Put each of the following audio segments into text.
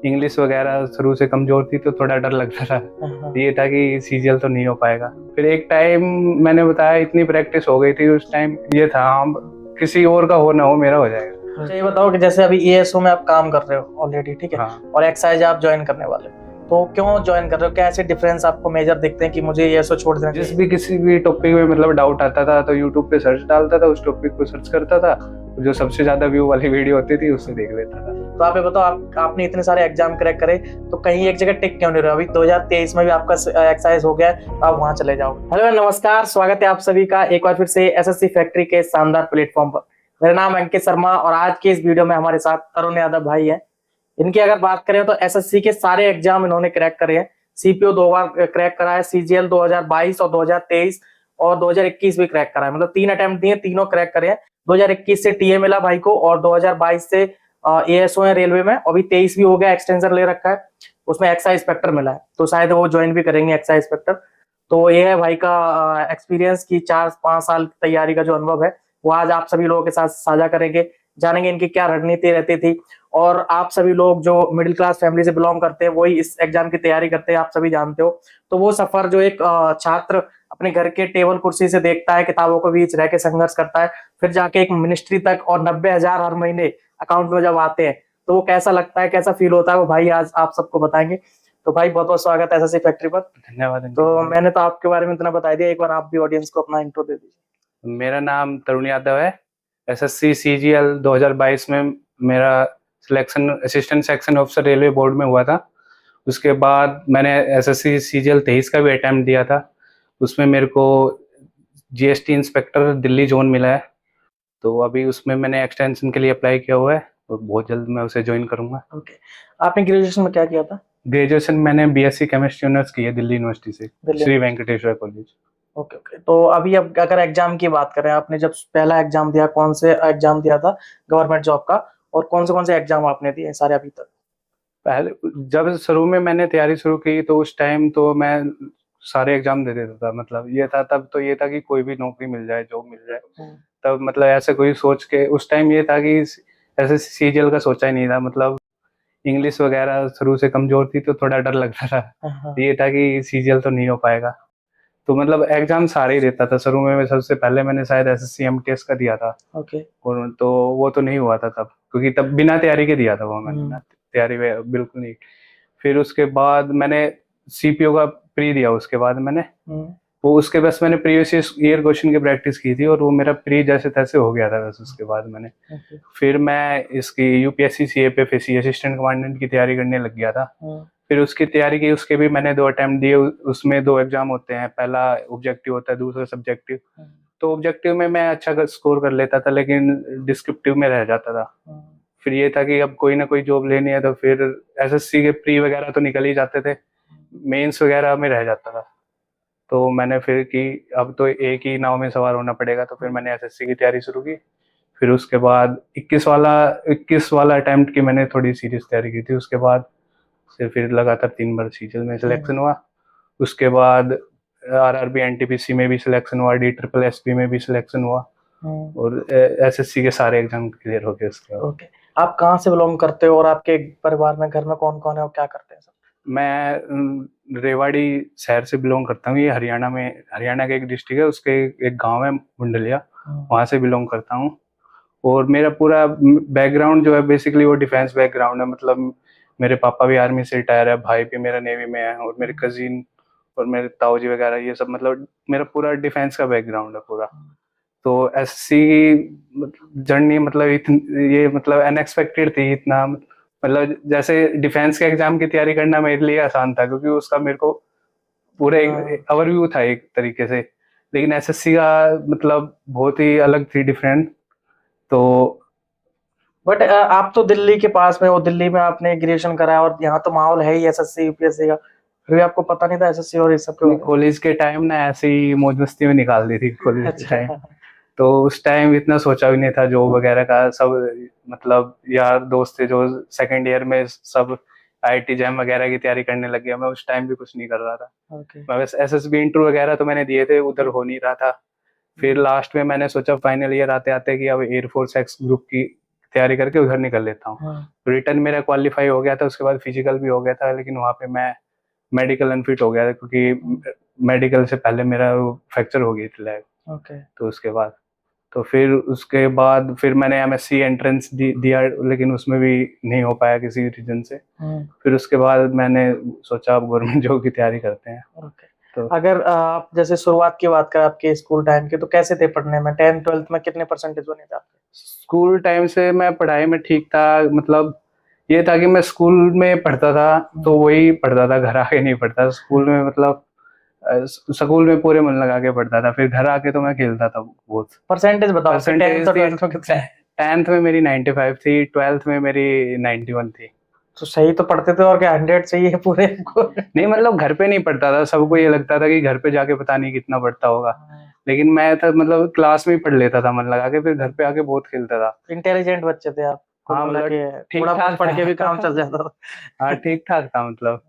English वगैरह शुरू से कमजोर थी तो थोड़ा डर लगता था। हाँ। ये था कि सीजीएल तो नहीं हो पाएगा। फिर एक टाइम मैंने बताया इतनी प्रैक्टिस हो गई थी उस टाइम, ये था हाँ किसी और का हो ना हो मेरा हो जाएगा। अच्छा ये बताओ कि जैसे अभी ईएसओ में आप काम कर रहे हो ऑलरेडी, ठीक है, हाँ, और एक्साइज आप ज्वाइन करने वाले हो, तो क्यों ज्वाइन कर रहे हो? क्या ऐसे डिफरेंस आपको मेजर दिखते हैं कि मुझे ईएसओ छोड़ देना जिस चाहिए? भी किसी भी टॉपिक में मतलब डाउट आता था तो यूट्यूब पे सर्च डालता था, उस टॉपिक को सर्च करता था, जो सबसे ज्यादा व्यू वाली वीडियो होती थी उससे देख लेता था। तो आप ये बताओ, आपने इतने सारे एग्जाम क्रैक करे तो कहीं एक जगह टिक क्यों नहीं रहे? अभी 2023 में भी आपका एक्साइज हो गया है, तो आप वहां चले जाओ। हेलो नमस्कार, स्वागत है आप सभी का एक बार फिर से एसएससी फैक्ट्री के शानदार प्लेटफॉर्म पर। मेरा नाम अंकित शर्मा और आज के इस वीडियो में हमारे साथ तरुण यादव भाई है। इनकी अगर बात करें तो एसएससी के सारे एग्जाम इन्होंने क्रैक करे हैं। सीपीओ 2 बार क्रैक करा है, सीजीएल 2022 और 2023 और 2021 भी क्रैक करा है, मतलब 3 अटेम्प्ट दिए, तीनों क्रैक करे हैं। 2021 से टीए मिला भाई को और 2022 से एएसओ है रेलवे में, अभी 23 भी हो गया, एक्सटेंशन ले रखा है, उसमें एक्साइज इंस्पेक्टर मिला है, तो शायद वो ज्वाइन भी करेंगे एक्साइज इंस्पेक्टर। तो ये है भाई का एक्सपीरियंस की 4-5 साल की तैयारी का जो अनुभव है वो आज आप सभी लोगों के साथ साझा करेंगे, जानेंगे इनकी क्या रणनीति रहती थी। और आप सभी लोग जो मिडिल क्लास फैमिली से बिलोंग करते हैं वही इस एग्जाम की तैयारी करते हैं, आप सभी जानते हो। तो वो सफर जो एक छात्र अपने घर के टेबल कुर्सी से देखता है, किताबों के बीच रह के संघर्ष करता है, फिर जाके एक मिनिस्ट्री तक और 90,000 हर महीने अकाउंट में जब आते हैं तो वो कैसा लगता है, कैसा फील होता है, वो भाई आज आप सबको बताएंगे। तो भाई बहुत बहुत स्वागत है एसएससी फैक्ट्री पर। धन्यवाद। तो मैंने तो आपके बारे में इतना बता दिया, एक बार आप भी ऑडियंस को अपना इंट्रो दे दीजिए। मेरा नाम तरुण यादव है। एसएससी सीजीएल 2022 में मेरा selection assistant section officer railway board में हुआ था। उसके बाद मैंने एसएससी सीजीएल 23 का भी अटैम्प्ट दिया था। उसमें मेरे को जीएसटी इंस्पेक्टर दिल्ली जोन मिला है, तो अभी उसमें मैंने एक्सटेंशन के लिए अप्लाई किया हुआ है और बहुत जल्द मैं उसे ज्वाइन करूंगा। ओके, आपने ग्रेजुएशन में क्या किया था? ग्रेजुएशन मैंने बीएससी केमिस्ट्री ऑनर्स की है दिल्ली यूनिवर्सिटी से, Delhi. Shri Venkateswara college. Okay okay, तो अभी अब अगर एग्जाम की बात करें, आपने जब पहला एग्जाम दिया, कौन से एग्जाम दिया था गवर्नमेंट जॉब का, और कौन से एग्जाम आपने दिए सारे अभी तक? पहले जब शुरू में मैंने तैयारी शुरू की तो उस टाइम तो मैं सारे एग्जाम दे देता था, मतलब ये था तब तो ये था कि कोई भी नौकरी मिल जाए, जॉब मिल जाए। तब मतलब ऐसे कोई सोच के उस टाइम ये था कि ऐसे सीजीएल का सोचा ही नहीं था, मतलब इंग्लिश वगैरह शुरू से कमजोर थी तो थोड़ा डर लगता था। हाँ। ये था कि सीजीएल तो नहीं हो पाएगा, तो मतलब एग्जाम सारे ही देता था शुरू में। सबसे पहले मैंने शायद एसएससी एमटीएस का दिया था, ओके। और तो वो तो नहीं हुआ था तब, क्योंकि तब बिना तैयारी के दिया था वो मैंने ना, तैयारी बिल्कुल नहीं। फिर उसके बाद मैंने सीपीओ का प्री दिया, उसके बाद मैंने वो उसके बस मैंने प्रीवियस ईयर क्वेश्चन की प्रैक्टिस की थी और वो मेरा प्री जैसे तैसे हो गया था बस। उसके बाद मैंने फिर मैं इसकी यूपीएससी सीएपीएफएससी असिस्टेंट कमांडेंट की तैयारी करने लग गया था। फिर उसकी तैयारी की, उसके भी मैंने 2 अटेम्प्ट दिए। उसमें 2 एग्जाम होते हैं, पहला ऑब्जेक्टिव होता है, दूसरा सब्जेक्टिव। तो ऑब्जेक्टिव में मैं अच्छा स्कोर कर लेता था लेकिन डिस्क्रिप्टिव में रह जाता था। फिर ये था कि अब कोई ना कोई जॉब लेनी है, तो फिर एसएससी के प्री वगैरह तो निकल ही जाते थे, मेंस वगैरह में रह जाता था। तो मैंने फिर कि अब तो एक ही नाव में सवार होना पड़ेगा, तो फिर मैंने एसएससी की तैयारी शुरू की। फिर उसके बाद 21 वाला अटेम्प्ट की मैंने थोड़ी सीरियस तैयारी की थी। उसके बाद से फिर लगातार 3 बार सीजीएल में सिलेक्शन हुआ। उसके बाद आरआरबी एनटीपीसी में भी सिलेक्शन हुआ, डी ट्रिपल एसपी में भी सिलेक्शन हुआ, और एसएससी के सारे एग्जाम क्लियर हो गए उसके बाद। ओके, आप कहाँ से बिलोंग करते हो और आपके परिवार में घर में कौन कौन है और क्या करते हैं सब? मैं रेवाड़ी शहर से बिलोंग करता हूँ। ये हरियाणा में, हरियाणा का एक डिस्ट्रिक्ट है, उसके एक गांव है मुंडलिया, वहाँ से बिलोंग करता हूँ। और मेरा पूरा बैकग्राउंड जो है बेसिकली वो डिफेंस बैकग्राउंड है, मतलब मेरे पापा भी आर्मी से रिटायर है, भाई भी मेरा नेवी में है, और मेरे कजिन और मेरे ताऊ जी वगैरह ये सब, मतलब मेरा पूरा डिफेंस का बैकग्राउंड है पूरा। तो एससी जर्नी मतलब ये मतलब अनएक्सपेक्टेड थी इतना, मतलब जैसे डिफेंस के एग्जाम की तैयारी करना मेरे लिए आसान था क्योंकि उसका मेरे को पूरे ओवरव्यू था एक तरीके से, लेकिन एसएससी का मतलब बहुत ही अलग थी, डिफरेंट। तो बट आप तो दिल्ली के पास में हो, दिल्ली में आपने ग्रेजुएशन करा है और यहाँ तो माहौल है ही एसएससी यूपीएससी का, फिर भी आपको पता नहीं था एसएससी और इस सब के? कॉलेज के टाइम ना ऐसे ही मौज मस्ती में निकाल दी थी कॉलेज के टाइम। अच्छा। तो उस टाइम इतना सोचा भी नहीं था जॉब वगैरह का। सब मतलब यार दोस्त थे जो सेकंड ईयर में सब आईआईटी जैम वगैरह की तैयारी करने लग गया, मैं उस टाइम भी कुछ नहीं कर रहा था। मैं बस एसएसबी इंटरव्यू वगैरह तो मैंने दिए थे, उधर हो नहीं रहा था। फिर लास्ट में मैंने सोचा फाइनल ईयर आते आते कि अब एयरफोर्स एक्स ग्रुप की तैयारी करके उधर निकल लेता हूँ। रिटर्न मेरा क्वालिफाई हो गया था, उसके बाद फिजिकल भी हो गया था, लेकिन वहाँ पे मैं मेडिकल अनफिट हो गया था क्योंकि मेडिकल से पहले मेरा फ्रैक्चर हो गई थी लेग। तो उसके बाद फिर मैंने एमएससी एंट्रेंस दिया, लेकिन उसमें भी नहीं हो पाया किसी रीजन से। फिर उसके बाद मैंने सोचा अब गवर्नमेंट जॉब की तैयारी करते हैं। तो अगर आप जैसे शुरुआत की बात करें आपके स्कूल टाइम की, तो कैसे थे पढ़ने में? 10th 12th में कितने परसेंटेज बने थे आपके? स्कूल टाइम से मैं पढ़ाई में ठीक था, मतलब ये था कि मैं स्कूल में पढ़ता था तो वही पढ़ता था, घर आके नहीं पढ़ता। स्कूल में मतलब स्कूल में पूरे मन लगा के पढ़ता था, फिर घर आके तो मैं खेलता था बहुत। परसेंटेज बताओ। परसेंटेज 10th में मेरी 95 थी, 12th में मेरी 91 थी। तो सही तो पढ़ते थे, और क्या 100 चाहिए पूरे को? नहीं, मतलब घर पे नहीं पढ़ता था, सबको ये लगता था कि घर पे जाके पता नहीं कितना पढ़ता होगा, लेकिन मैं था मतलब क्लास में ही पढ़ लेता था मन लगा के, फिर घर पे आके बहुत खेलता था। इंटेलिजेंट बच्चे थे आप? हाँ, मतलब ठीक ठाक पढ़ के भी काम चल जाता था। हाँ, ठीक ठाक था। मतलब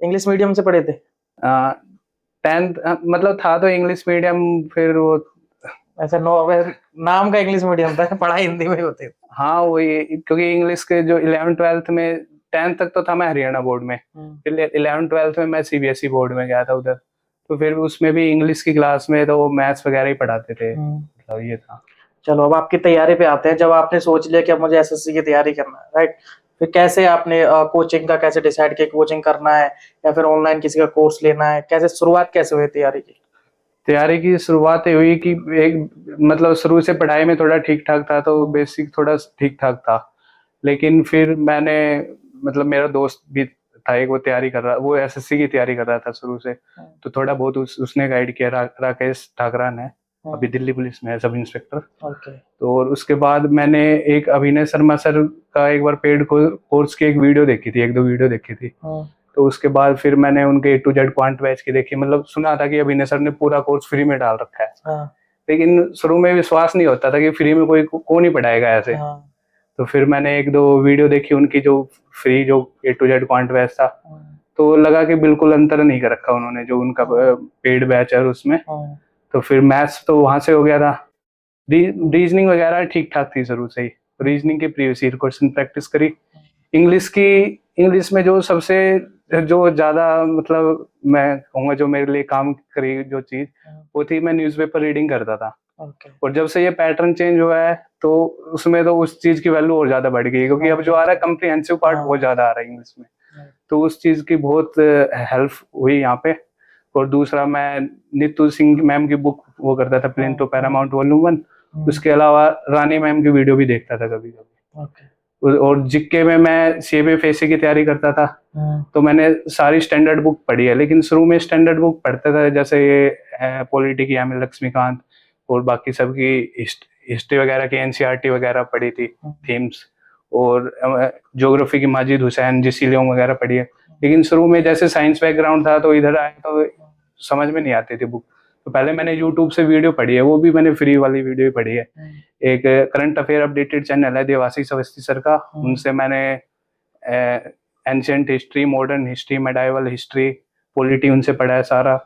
इंग्लिश मीडियम से पढ़े थे? 10th मतलब था तो इंग्लिश मीडियम, फिर वो ऐसा नाम का इंग्लिश मीडियम था, पढ़ाई हिंदी में होती थी। हाँ, वही, क्योंकि इंग्लिश के जो 11th 12th में, 10th तक तो था मैं हरियाणा बोर्ड में, फिर 11th 12th में मैं सीबीएसई बोर्ड में गया था उधर, तो फिर उसमें भी इंग्लिश की क्लास में तो वो मैथ्स वगैरह ही पढ़ाते थे। मतलब ये था। चलो अब आपकी तैयारी पे आते हैं। जब आपने सोच लिया कि अब मुझे एसएससी की तैयारी करना है, राइट, फिर कैसे आपने कोचिंग का कैसे डिसाइड किया, कोचिंग करना है या फिर ऑनलाइन किसी का कोर्स लेना है? कैसे शुरुआत कैसे हुई तैयारी की? तैयारी की शुरुआत हुई कि एक मतलब शुरू से पढ़ाई में थोड़ा ठीक ठाक था, तो बेसिक थोड़ा ठीक ठाक था, लेकिन फिर मैंने मतलब मेरा दोस्त भी था एक, वो तैयारी कर रहा, वो एसएससी की तैयारी कर रहा था शुरू से, तो थोड़ा बहुत उसने गाइड किया, राकेश ठाकरा ने, अभी दिल्ली पुलिस में है सब इंस्पेक्टर। तो और उसके बाद मैंने एक अभिनय शर्मा सर का एक बार पेड कोर्स की एक वीडियो देखी थी, 1-2 वीडियो देखी थी। तो उसके बाद फिर मैंने उनके A to Z quant batch की देखी, मतलब सुना था कि अभिनय सर ने पूरा कोर्स फ्री में डाल रखा है, लेकिन शुरू में विश्वास नहीं होता था कि फ्री में कोई कौन ही पढ़ाएगा ऐसे। तो फिर मैंने 1-2 वीडियो देखी उनकी, जो फ्री जो A to Z quant batch था, तो लगा कि बिल्कुल अंतर नहीं कर रखा उन्होंने जो उनका पेड बैच है उसमें। तो फिर मैथ्स तो वहां से हो गया था, रीजनिंग वगैरह ठीक ठाक थी शुरू से ही, रीजनिंग के प्रीवियस ईयर क्वेश्चन प्रैक्टिस करी। इंग्लिश में जो सबसे जो ज्यादा मतलब मैं कहूँगा जो मेरे लिए काम करी जो चीज, वो थी मैं न्यूज़पेपर रीडिंग करता था। और जब से ये पैटर्न चेंज हुआ है तो उसमें तो उस चीज की वैल्यू और ज्यादा बढ़ गई, क्योंकि अब जो आ रहा है कम्प्रिहेंसिव पार्ट बहुत ज्यादा आ रहा है इंग्लिश में, तो उस चीज की बहुत हेल्प हुई यहाँ पे। और दूसरा, मैं नीतू सिंह मैम की बुक वो करता था, प्लेन टू पैरामाउंट वॉल्यूम 1, उसके अलावा रानी मैम की वीडियो भी देखता था कभी कभी। और जिक्के में मैं CMA की तैयारी करता था, तो मैंने सारी स्टैंडर्ड बुक पढ़ी है, लेकिन शुरू में स्टैंडर्ड बुक पढ़ते थे, जैसे ये पॉलिटी की एम लक्ष्मीकांत, और बाकी सबकी हिस्ट्री वगैरह की NCERT वगैरह पढ़ी थी, थीम्स, और ज्योग्राफी की माजिद हुसैन जी लियोंग वगैरह पढ़ी है। लेकिन शुरू में जैसे साइंस बैकग्राउंड था तो इधर आए तो समझ में नहीं आती थी बुक, तो पहले मैंने यूट्यूब से वीडियो पढ़ी है, वो भी मैंने फ्री वाली वीडियो ही पढ़ी है। एक करंट अफेयर अपडेटेड चैनल है देवाशीष अवस्थी सर का, उनसे मैंने ancient history, modern history, medieval history, polity उनसे पढ़ा है सारा।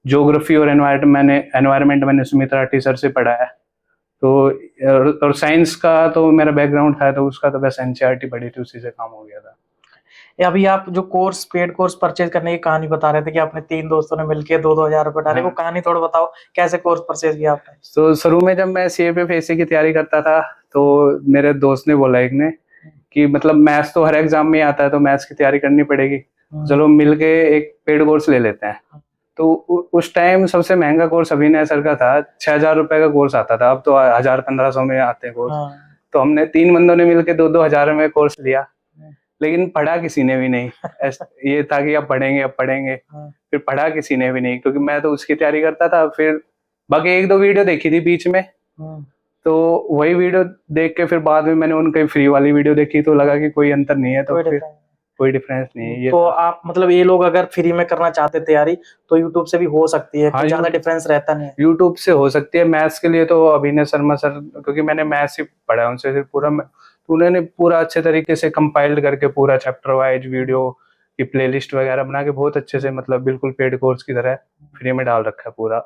ज्योग्राफी और एनवायरनमेंट मैंने सुमित राठी सर से पढ़ा है। तो और साइंस का तो मेरा बैकग्राउंड था, तो उसका तो बस NCERT पढ़ी थी, उसी से काम हो गया था। अभी आप जो पेड कोर्स परचेज करने की कहानी बता रहे थे कि आपने 3 दोस्तों ने मिलकर 2-2 हजार रुपए डाले, वो कहानी थोड़ा बताओ, कैसे कोर्स परचेज किया आपने? तो शुरू में जब मैं CFA की तैयारी करता था, तो मेरे दोस्त ने बोला एक ने कि मतलब मैथ्स तो हर एग्जाम में आता है, तो मैथ्स की तैयारी करनी पड़ेगी, चलो मिलके एक पेड कोर्स ले लेते हैं। तो उस टाइम सबसे महंगा कोर्स अभिनय सर का था, 6,000 रुपए का कोर्स आता था, अब तो 1,000-1,500 में आते हैं कोर्स। तो हमने 3 बंदों ने मिलकर 2-2 हजार में कोर्स लिया, लेकिन पढ़ा किसी ने भी नहीं। ये था कि अब पढ़ेंगे, फिर पढ़ा किसी ने भी नहीं, क्योंकि मैं तो उसकी तैयारी करता था। फिर बाकी 1-2 वीडियो देखी थी बीच में, तो वही वीडियो देख के फिर बाद में मैंने उनकी फ्री वाली वीडियो देखी, तो लगा कि कोई अंतर नहीं है, तो फिर कोई डिफरेंस नहीं है। ये तो आप मतलब ये लोग अगर फ्री में करना चाहते तैयारी तो यूट्यूब से भी हो सकती है? हाँ, ज्यादा डिफरेंस रहता नहीं है? यूट्यूब से हो सकती है। मैथ्स के लिए तो अभिनय शर्मा सर, क्योंकि मैंने मैथ्स ही पढ़ा उनसे, फिर पूरा उन्होंने पूरा अच्छे तरीके से कंपाइल्ड करके पूरा चैप्टर वाइज वीडियो की प्लेलिस्ट वगैरह बना के बहुत अच्छे से, मतलब बिल्कुल पेड कोर्स की तरह फ्री में डाल रखा है पूरा।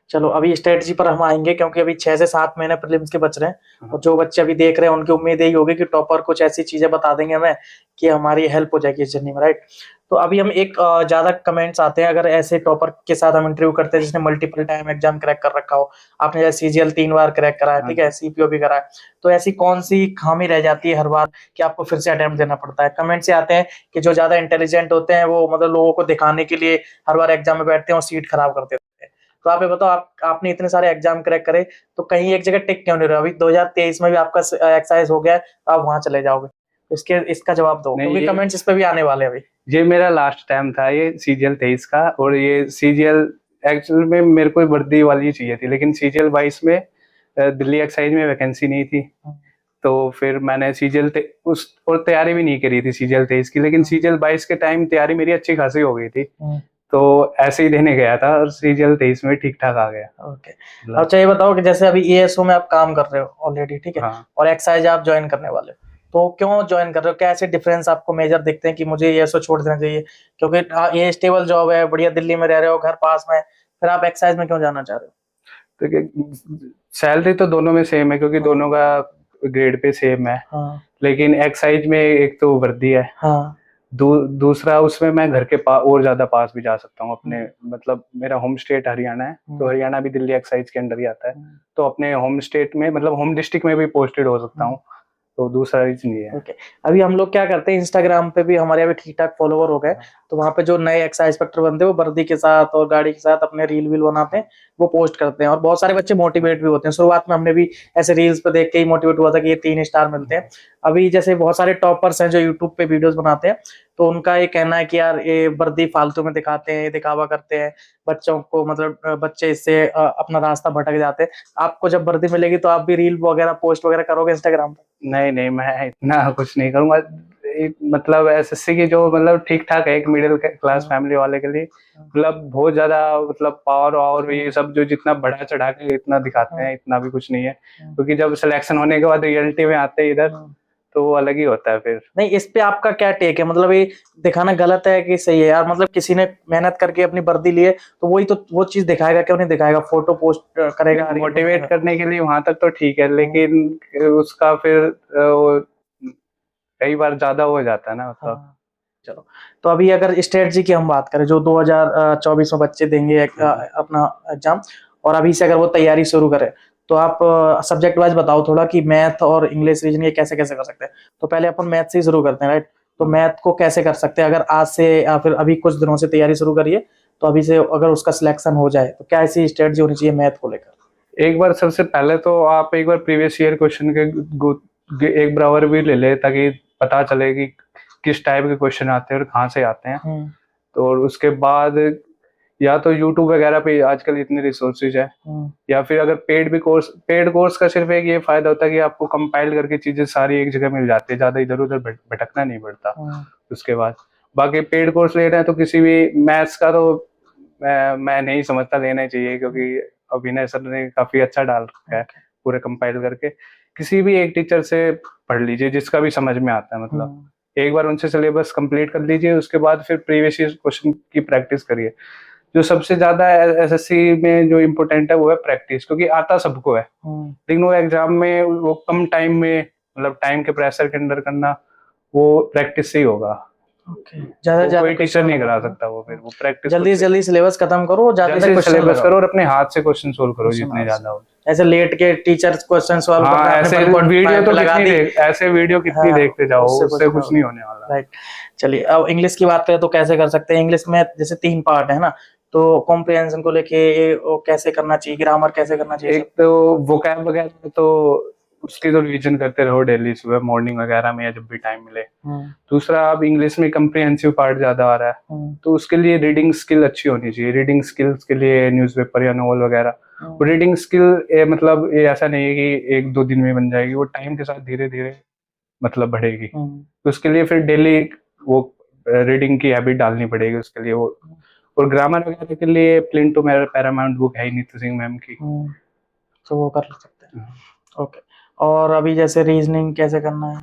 चलो अभी स्ट्रेटजी पर हम आएंगे, क्योंकि अभी 6 से 7 महीने प्रीलिम्स के बच रहे हैं और जो बच्चे अभी देख रहे हैं उनकी उम्मीद यही होगी कि टॉपर कुछ ऐसी चीजें बता देंगे हमें कि हमारी हेल्प हो जाएगी इस जर्नी में, राइट। तो अभी हम एक ज्यादा कमेंट्स आते हैं अगर ऐसे टॉपर के साथ हम इंटरव्यू करते हैं जिसने मल्टीपल टाइम एग्जाम क्रैक कर रखा हो। आपने जैसे सीजीएल 3 बार क्रैक करा है, ठीक है, सीपीओ भी करा है, तो ऐसी कौन सी खामी रह जाती है हर बार कि आपको फिर से अटेम्प्ट देना पड़ता है? कमेंट से आते हैं कि जो ज्यादा इंटेलिजेंट होते हैं वो मतलब लोगों को दिखाने के लिए हर बार एग्जाम में बैठते हैं और सीट खराब कर देते हैं। तो आप ये बताओ, आपने इतने सारे एग्जाम क्रैक करे तो कहीं एक जगह टिक क्यों नहीं रहे? अभी 2023 में भी आपका एक्सरसाइज हो गया है, तो आप वहां चले जाओगे। इसका जवाब दो, क्योंकि कमेंट्स इस पे भी आने वाले हैं अभी। ये मेरा लास्ट टाइम था ये सीजीएल 23 का, और ये सीजीएल एक्चुअल में मेरे को वर्दी वाली चाहिए थी, लेकिन सीजीएल 22 में दिल्ली एक्साइज में वैकेंसी नहीं थी, तो फिर मैंने सीजीएल उस और तैयारी भी नहीं करी थी सीजीएल 23 की, लेकिन सीजीएल 22 के टाइम तैयारी मेरी अच्छी खासी हो गई थी, तो ऐसे ही देने गया था और सीजीएल 23 में ठीक ठाक आ गया। ओके। अच्छा ये बताओ कि जैसे अभी एएसओ में आप काम कर रहे हो ऑलरेडी, ठीक है, हाँ। और एक्साइज आप ज्वाइन करने वाले हो, तो क्यों ज्वाइन कर रहे हो? क्या ऐसे डिफरेंस आपको मेजर दिखते हैं कि मुझे एएसओ छोड़ देना चाहिए? क्योंकि ये स्टेबल जॉब है, बढ़िया दिल्ली में रह रहे हो, घर पास में, फिर आप एक्साइज में क्यों जाना चाह रहे हो? तो सैलरी तो दोनों में सेम है, क्योंकि दोनों का ग्रेड पे सेम है। हाँ। लेकिन एक्साइज में एक तो वर्दी है, हाँ। दूसरा उसमें मैं घर के पास और ज्यादा पास भी जा सकता हूँ अपने, मतलब मेरा होम स्टेट हरियाणा है, तो हरियाणा भी दिल्ली एक्साइज के अंडर ही आता है, तो अपने होम स्टेट में मतलब होम डिस्ट्रिक्ट में भी पोस्टेड हो सकता हूँ, तो दूसरा रीजन ये है। ओके। अभी हम लोग क्या करते हैं, इंस्टाग्राम पे भी हमारे अभी ठीक ठाक फॉलोवर हो गए, तो वहाँ पे जो नए एक्साइज इंस्पेक्टर बनते हैं वो वर्दी के साथ और गाड़ी के साथ अपने रील वील बनाते हैं, वो पोस्ट करते हैं, और बहुत सारे बच्चे मोटिवेट भी होते हैं। शुरुआत में हमने भी ऐसे रील्स पे देख के ही मोटिवेट हुआ था कि ये 3 स्टार मिलते हैं। अभी जैसे बहुत सारे टॉपर्स हैं जो यूट्यूब पे वीडियोस बनाते हैं, तो उनका ये कहना है कि यार ये वर्दी फालतू में दिखाते हैं, दिखावा करते हैं बच्चों को, मतलब बच्चे इससे अपना रास्ता भटक जाते हैं। आपको जब वर्दी मिलेगी तो आप भी रील वगैरह पोस्ट वगैरह करोगे इंस्टाग्राम पे? नहीं, मैं इतना कुछ नहीं करूंगा। मतलब एसएससी की जो मतलब ठीक ठाक है एक मिडिल क्लास फैमिली वाले के लिए, मतलब बहुत ज्यादा मतलब पावर और ये सब जो जितना बढ़ा चढ़ा के इतना दिखाते हैं, इतना भी कुछ नहीं है, क्योंकि जब सिलेक्शन होने के बाद रियलिटी में आते हैं इधर, तो वो अलग ही होता है फिर। नहीं, इस पे आपका क्या टेक है? मतलब ये दिखाना गलत है कि सही है यार? मतलब किसी ने मेहनत करके अपनी वर्दी लिए तो वही तो वो चीज दिखाएगा, क्यों नहीं दिखाएगा? फोटो पोस्ट करेगा मोटिवेट करने के लिए, वहां तक तो ठीक है, लेकिन उसका फिर कई बार ज्यादा हो जाता है ना, मतलब। चलो, तो अभी अगर स्ट्रेटजी की हम बात करें, जो 2024 में बच्चे देंगे अपना एग्जाम, और अभी से अगर वो तैयारी शुरू करें, तो आप सब्जेक्ट वाइज बताओ थोड़ा कि मैथ और इंग्लिश रीजनिंग ये कैसे कैसे कर सकते हैं। तो पहले अपन मैथ से ही शुरू करते हैं, राइट। तो मैथ को कैसे कर सकते हैं अगर आज से या फिर अभी कुछ दिनों से तैयारी शुरू करिए, तो अभी से अगर उसका सिलेक्शन हो जाए तो क्या ऐसी स्ट्रेटजी होनी चाहिए मैथ को लेकर? एक बार सबसे पहले तो आप एक बार प्रीवियस ईयर क्वेश्चन के एक बराबर भी ले ले, ताकि पता चले कि किस टाइप के क्वेश्चन आते हैं और कहाँ से आते हैं। तो और उसके बाद या तो यूट्यूब वगैरह पे आजकल इतने रिसोर्सेज है, या फिर अगर पेड कोर्स का सिर्फ एक ये फायदा होता है कि आपको कंपाइल करके चीजें सारी एक जगह मिल जाती है, ज्यादा इधर उधर भटकना नहीं पड़ता। उसके बाद बाकी पेड कोर्स ले रहे हैं तो किसी भी मैथ्स का तो मैं नहीं समझता लेना चाहिए, क्योंकि अभिनय सर ने काफी अच्छा डाल रखा है पूरे कंपाइल करके। किसी भी एक टीचर से पढ़ लीजिए जिसका भी समझ में आता है, मतलब एक बार उनसे सिलेबस कंप्लीट कर लीजिए, उसके बाद फिर प्रीवियस ईयर क्वेश्चन की प्रैक्टिस करिए। जो सबसे ज्यादा एसएससी में जो इम्पोर्टेंट है वो है प्रैक्टिस, क्योंकि आता सबको है, लेकिन वो एग्जाम में वो कम टाइम में, मतलब टाइम के प्रेशर के अंदर करना, वो प्रैक्टिस से ही होगा। ज्यादा कोई टीचर नहीं करा सकता, वो फिर वो प्रैक्टिस। जल्दी सिलेबस खत्म करो, ज्यादा सिलेबस करो और अपने हाथ से क्वेश्चन सोल्व करो जितने ज्यादा हो। ऐसे लेट के टीचर्स क्वेश्चन सॉल्व करना, ऐसे वीडियो तो ऐसे वीडियो कितनी देखते जाओ, उससे कुछ नहीं होने वाला। राइट। चलिए अब इंग्लिश की बात करें तो कैसे कर सकते हैं? इंग्लिश में जैसे 3 पार्ट है ना, तो कॉम्प्रिहेंशन को लेके कैसे करना चाहिए, ग्रामर कैसे करना चाहिए? एक तो वोकैब वगैरह तो उसकी तो रिवीजन करते रहो डेली, सुबह मॉर्निंग वगैरह में या जब भी टाइम मिले। दूसरा, अब इंग्लिश में कम्प्रिहेंसिव पार्ट ज्यादा आ रहा है, तो उसके लिए रीडिंग स्किल अच्छी होनी चाहिए। रीडिंग स्किल्स के लिए न्यूज़पेपर या नॉवल वगैरह, रीडिंग स्किल मतलब ये ऐसा नहीं है कि 1-2 दिन में बन जाएगी, वो टाइम के साथ धीरे धीरे मतलब बढ़ेगी। तो उसके लिए फिर डेली वो रीडिंग की हैबिट डालनी पड़ेगी उसके लिए वो। और ग्रामर वगैरह के लिए प्लिंटो पैरामाउंट बुक है नीतू सिंह मैम की, तो वो कर सकते हैं। ओके। और अभी जैसे रीजनिंग कैसे करना है?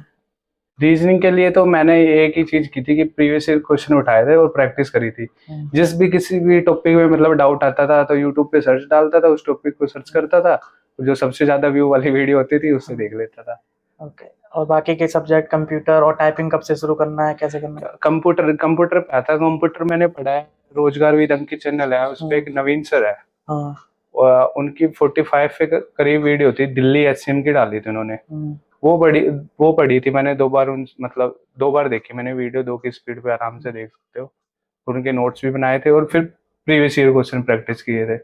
रीजनिंग के लिए तो मैंने एक ही चीज की थी कि प्रीवियस ईयर क्वेश्चन उठाए थे और प्रैक्टिस करी थी। जिस भी किसी भी टॉपिक में मतलब डाउट आता था तो यूट्यूब पे सर्च डालता था, उस टॉपिक को सर्च करता था, जो सबसे ज्यादा व्यू वाली वीडियो होती थी उससे देख लेता था। ओके। और बाकी के सब्जेक्ट कंप्यूटर और टाइपिंग कब से शुरू करना है, कैसे करना है? कंप्यूटर पे आता, कंप्यूटर मैंने पढ़ा है, रोजगार विद अंकित चैनल है, उस पे एक नवीन सर है, हाँ। उनकी 45 के करीब वीडियो थी, दिल्ली एचसीएम की डाली थी उन्होंने। वो पढ़ी थी मैंने 2 बार, मतलब 2 बार देखी मैंने वीडियो, 2 की स्पीड पे आराम से देख सकते हो। उनके नोट्स भी बनाए थे और फिर प्रीवियस ईयर क्वेश्चन प्रैक्टिस किए थे,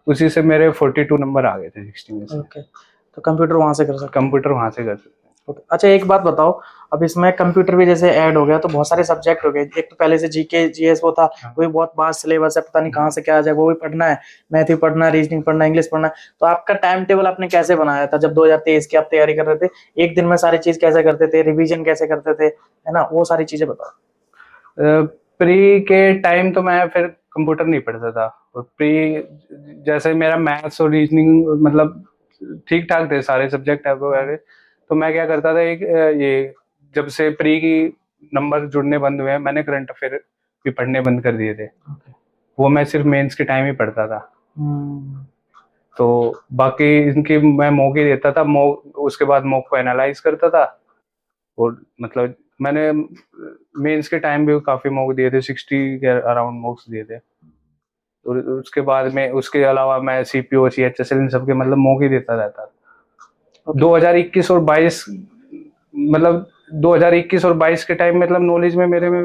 उसी से मेरे 42 नंबर आ गए थे 60 में से। ओके। तो कंप्यूटर वहां से कर सकते हैं? कंप्यूटर वहां से कर सकते हैं। अच्छा, एक बात बताओ, अब इसमें कंप्यूटर भी जैसे ऐड हो गया तो बहुत सारे सब्जेक्ट हो गए। एक तो पहले से जीके जीएस वो था, वो भी बहुत वास्ट सिलेबस है, पता नहीं कहाँ से क्या आ जाए, वो भी पढ़ना है, मैथ भी पढ़ना है, रीजनिंग पढ़ना है, इंग्लिश पढ़ना है। तो आपका टाइम टेबल आपने कैसे बनाया था जब 2023 की आप तैयारी कर रहे थे? एक दिन में सारी चीज कैसे करते थे, रिविजन कैसे करते थे, है ना, वो सारी चीजें बताओ। प्री के टाइम तो मैं फिर कंप्यूटर नहीं पढ़ता था, और प्री जैसे मेरा मैथ्स और रीजनिंग मतलब ठीक ठाक थे सारे सब्जेक्ट वगैरह, तो मैं क्या करता था, एक ये जब से प्री की नंबर जुड़ने बंद हुए हैं, मैंने करंट अफेयर भी पढ़ने बंद कर दिए थे। वो मैं सिर्फ मेंस के टाइम ही पढ़ता था। तो बाकी इनकी मैं मॉक ही देता था, मॉक उसके बाद मॉक को एनालाइज करता था। और मतलब मैंने मेंस के टाइम भी काफी मॉक दिए थे, 60 के अराउंड मॉक्स दिए थे। और उसके बाद में उसके अलावा मैं सीपीओ सीएचएसएल इन सबके मतलब मॉक ही देता रहता था। 2021 और 22 मतलब 2021 और 22 के टाइम मतलब नॉलेज में मेरे में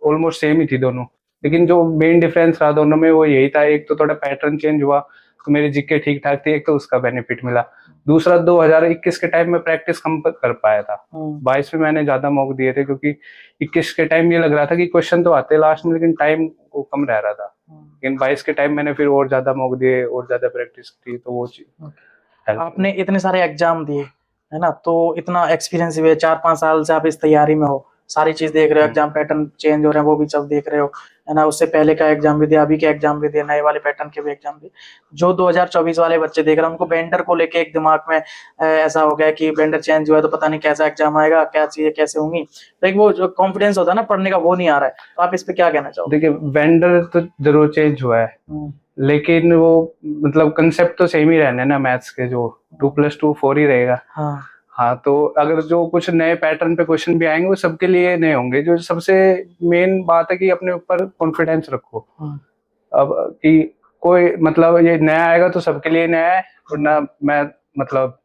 ऑलमोस्ट सेम ही थी दोनों, लेकिन जो मेन डिफरेंस रहा दोनों में वो यही था, एक तो थोड़ा पैटर्न चेंज हुआ तो मेरी जीके ठीक ठाक थी, एक तो उसका बेनिफिट मिला। दूसरा 2021 के टाइम में प्रैक्टिस कम कर पाया था, 22 में मैंने ज्यादा मौके दिए थे, क्योंकि 21 के टाइम ये लग रहा था कि क्वेश्चन तो आते लास्ट में, लेकिन टाइम वो कम रह रहा था। लेकिन 22 के टाइम मैंने फिर और ज्यादा मौके दिए और ज्यादा प्रैक्टिस की, तो वो चीज। आपने इतने सारे एग्जाम दिए है ना, तो इतना एक्सपीरियंस हुए, 4-5 साल से आप इस तैयारी में हो, सारी चीज देख रहे हो, एग्जाम पैटर्न चेंज हो रहे हैं वो भी सब देख रहे हो, है ना, उससे पहले का एग्जाम भी दिया, अभी के एग्जाम भी दिए, नए वाले पैटर्न के भी एग्जाम दिए। जो 2024 वाले बच्चे देख रहे हैं उनको बेंडर को लेके एक दिमाग में ऐसा हो गया कि बेंडर चेंज हुआ है तो पता नहीं कैसा एग्जाम आएगा, क्या चीजें कैसे होंगी, लेकिन वो जो कॉन्फिडेंस होता है ना पढ़ने का वो नहीं आ रहा है। तो आप इस पे क्या कहना चाहोगे? देखिए, वेंडर तो जरूर चेंज हुआ है, लेकिन वो मतलब कंसेप्ट तो सेम ही रहने ना, मैथ्स के जो 2+2 4 ही रहेगा। हाँ, तो अगर जो कुछ नए पैटर्न पे क्वेश्चन भी आएंगे वो सबके लिए नए होंगे। जो सबसे मेन बात है कि अपने ऊपर कॉन्फिडेंस रखो। अब कि कोई मतलब ये नया आएगा तो सबके लिए नया है, वरना मैं मतलब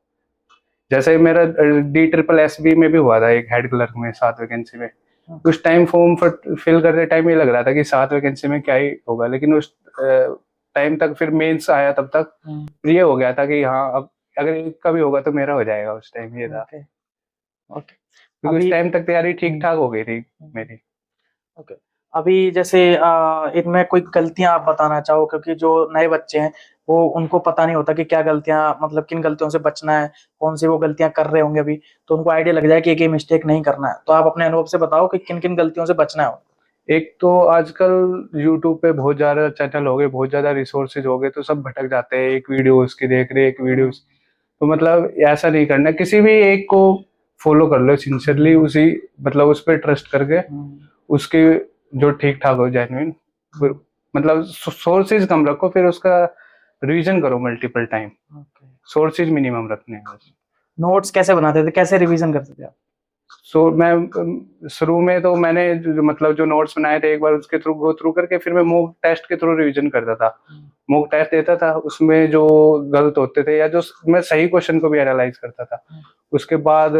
जैसे मेरा DSSS में भी हुआ था, एक हेड क्लर्क में 7 वैकेंसी में। उस टाइम फॉर्म फिल करते टाइम ये लग रहा था कि 7 वैकेंसी में क्या ही होगा, लेकिन उस टाइम तक फिर मेंस आया तब तक ये हो गया था कि हाँ अब अगर एक का भी होगा तो मेरा हो जाएगा। उस टाइम ये था, क्योंकि उस टाइम तक तैयारी ठीक ठाक हो गई थी मेरी। ओके। अभी जैसे इनमें कोई गलतियां आप बताना चाहो, क्योंकि जो नए बच्चे हैं वो उनको पता नहीं होता कि क्या गलतियां, मतलब किन गलतियों से बचना है, कौन सी वो गलतियां कर रहे होंगे अभी, तो उनको आइडिया लग जाए कि ये मिस्टेक नहीं करना है। तो आप अपने अनुभव से बताओ कि किन किन गलतियों से बचना है। एक तो आजकल YouTube पे बहुत ज्यादा चैनल हो गए, बहुत ज्यादा रिसोर्सेज हो गए, तो सब भटक जाते हैं, एक वीडियो उसकी देख रहे, एक वीडियो। तो मतलब ऐसा नहीं करना, किसी भी एक को फॉलो कर लो सिंसियरली, उसी मतलब उस पर ट्रस्ट करके, उसके जो ठीक ठाक हो जेन्युइन, मतलब सोर्सेज कम रखो, फिर उसका रिवीजन करो मल्टीपल टाइम। सोर्सेज मिनिमम रखने हैं बस। नोट्स कैसे बनाते थे, कैसे रिवीजन करते थे आप? मैं शुरू में तो मैंने मतलब जो नोट्स बनाए थे एक बार उसके थ्रू गो थ्रू करके, फिर मैं मॉक टेस्ट के थ्रू रिवीजन करता था। मॉक टेस्ट देता था, उसमें जो गलत होते थे या जो मैं सही क्वेश्चन को भी एनालाइज करता था। उसके बाद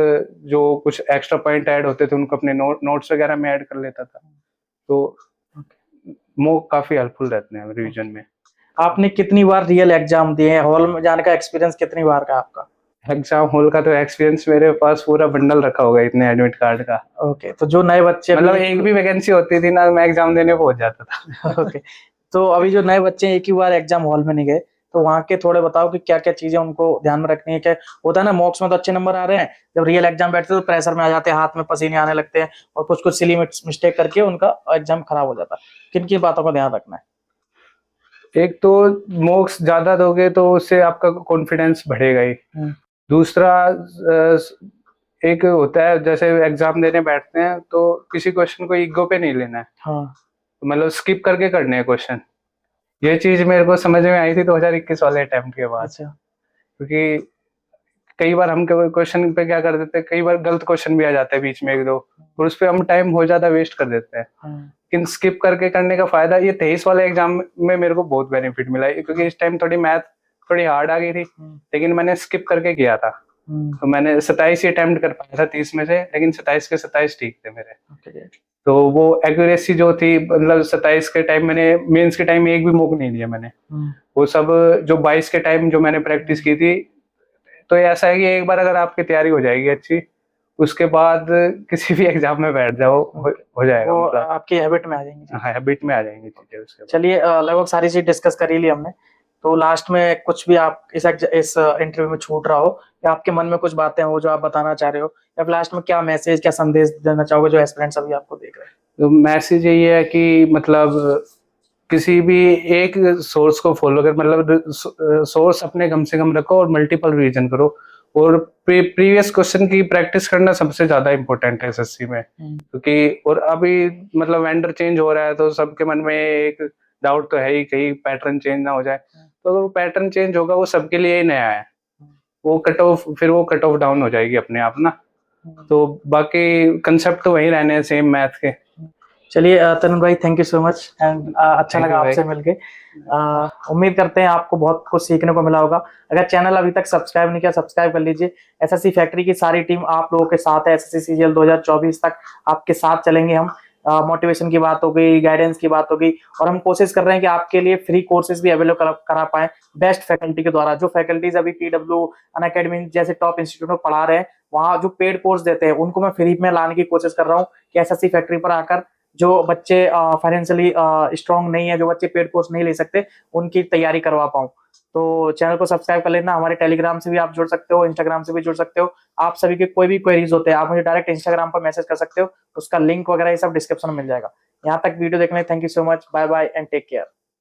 जो कुछ एक्स्ट्रा पॉइंट ऐड होते थे उनको अपने नोट्स वगैरह में ऐड कर लेता था। तो मॉक काफी हेल्पफुल रहते हैं रिवीजन में। आपने कितनी बार रियल एग्जाम दिए हैं? हॉल में जाने का एक्सपीरियंस कितनी बार का आपका? एग्जाम हॉल का तो एक्सपीरियंस मेरे पास पूरा बंडल रखा होगा इतने एडमिट कार्ड का। ओके। तो जो नए बच्चे मतलब एक भी वैकेंसी होती थी ना, मैं एग्जाम देने पहुंच जाता था। ओके। तो अभी जो नए बच्चे एक ही बार एग्जाम हॉल में नहीं गए, तो वहाँ के थोड़े बताओ कि क्या क्या चीजें उनको ध्यान में रखनी है। क्या होता है ना, मॉक्स में तो अच्छे नंबर आ रहे हैं, जब रियल एग्जाम बैठते हैं तो प्रेशर में आ जाते हैं, हाथ में पसीने आने लगते हैं और कुछ कुछ सिली मिस्टेक करके उनका एग्जाम खराब हो जाता है। किन किन बातों का ध्यान रखना है? एक तो मॉक्स ज्यादा दोगे तो उससे आपका कॉन्फिडेंस बढ़ेगा ही। दूसरा एक होता है जैसे एग्जाम देने बैठते हैं तो किसी क्वेश्चन को ईगो पे नहीं लेना है, हाँ तो मतलब स्किप करके करने हैं क्वेश्चन। ये चीज मेरे को समझ में आई थी 2021 वाले अटेम्प्ट के बाद, अच्छा क्योंकि कई बार हम क्वेश्चन पे क्या कर देते हैं, कई बार गलत क्वेश्चन भी आ जाते हैं बीच में एक दो, और उस पर हम टाइम बहुत ज्यादा वेस्ट कर देते हैं। हाँ लेकिन स्किप करके करने का फायदा, ये 23 वाले एग्जाम में मेरे को बहुत बेनिफिट मिला है, क्योंकि इस टाइम थोड़ी मैथ थोड़ी हार्ड आ गई थी, लेकिन मैंने स्किप करके किया था। तो मैंने 27 ही अटेम्प्ट कर पाया था 30 में से, लेकिन 27 के 27 ठीक थे मेरे। ओके तो वो एक्यूरेसी जो थी, मतलब 27 के टाइम मैंने मेंस के टाइम एक भी मॉक नहीं दिया मैंने। वो सब जो 22 के टाइम जो मैंने प्रैक्टिस की थी, तो ये ऐसा है कि एक बार अगर आपकी तैयारी हो जाएगी अच्छी, उसके बाद किसी भी एग्जाम में बैठ जाओ हो जाएगा, वो मतलब आपकी हैबिट में आ जाएंगी। हाँ हैबिट में आ जाएंगी चीजें उसके बाद। चलिए लगभग सारी चीज डिस्कस कर ही ली हमने, तो लास्ट में कुछ भी आप इस इंटरव्यू में छूट रहा हो, या आपके मन में कुछ बातें हो जो आप बताना चाह रहे हो, या लास्ट में क्या मैसेज, क्या संदेश देना चाहोगे जो एस्पिरेंट्स अभी आपको देख रहे हैं? तो मैसेज यही है कि मतलब किसी भी एक सोर्स को फॉलो कर, मतलब सोर्स अपने कम से कम रखो और मल्टीपल रिवीजन करो, और प्रीवियस क्वेश्चन की प्रैक्टिस करना सबसे ज्यादा इम्पोर्टेंट है एसएससी में, क्योंकि और अभी मतलब वेंडर चेंज हो रहा है तो सबके मन में एक डाउट तो है ही, कहीं पैटर्न चेंज ना हो जाए। तो वो पैटर्न चेंज होगा वो सबके लिए ही नया है, वो कट ऑफ डाउन हो जाएगी अपने आप ना। तो बाकी कंसेप्ट तो वही रहने हैं सेम मैथ के। चलिए तरुण भाई, thank you so much, and अच्छा Thank लगा you भाई। आपसे मिलके। उम्मीद करते हैं आपको बहुत कुछ सीखने को मिला होगा। अगर चैनल अभी तक सब्सक्राइब नहीं किया, सब्सक्राइब कर लीजिए। एसएससी फैक्ट्री की सारी टीम आप लोगों के साथ है। एसएससी सीजीएल 2024 तक आपके साथ चलेंगे हम। मोटिवेशन की बात हो गई, गाइडेंस की बात हो गई, और हम कोशिश कर रहे हैं कि आपके लिए फ्री कोर्सेज भी अवेलेबल करा पाए बेस्ट फैकल्टी के द्वारा। जो फैकल्टीज अभी पीडब्ल्यू, अनअकैडमी जैसे टॉप इंस्टीट्यूट में पढ़ा रहे हैं, वहाँ जो पेड कोर्स देते हैं उनको मैं फ्री में लाने की कोशिश कर रहा हूँ कि एसएससी फैक्ट्री पर आकर जो बच्चे फाइनेंशियली स्ट्रांग नहीं है, जो बच्चे पेड कोर्स नहीं ले सकते, उनकी तैयारी करवा पाऊँ। तो चैनल को सब्सक्राइब कर लेना। हमारे टेलीग्राम से भी आप जुड़ सकते हो, इंस्टाग्राम से भी जुड़ सकते हो। आप सभी के कोई भी क्वेरीज होते हैं आप मुझे डायरेक्ट इंस्टाग्राम पर मैसेज कर सकते हो, उसका लिंक वगैरह ये सब डिस्क्रिप्शन में मिल जाएगा। यहाँ तक वीडियो देखने thank you so much, bye bye and take care.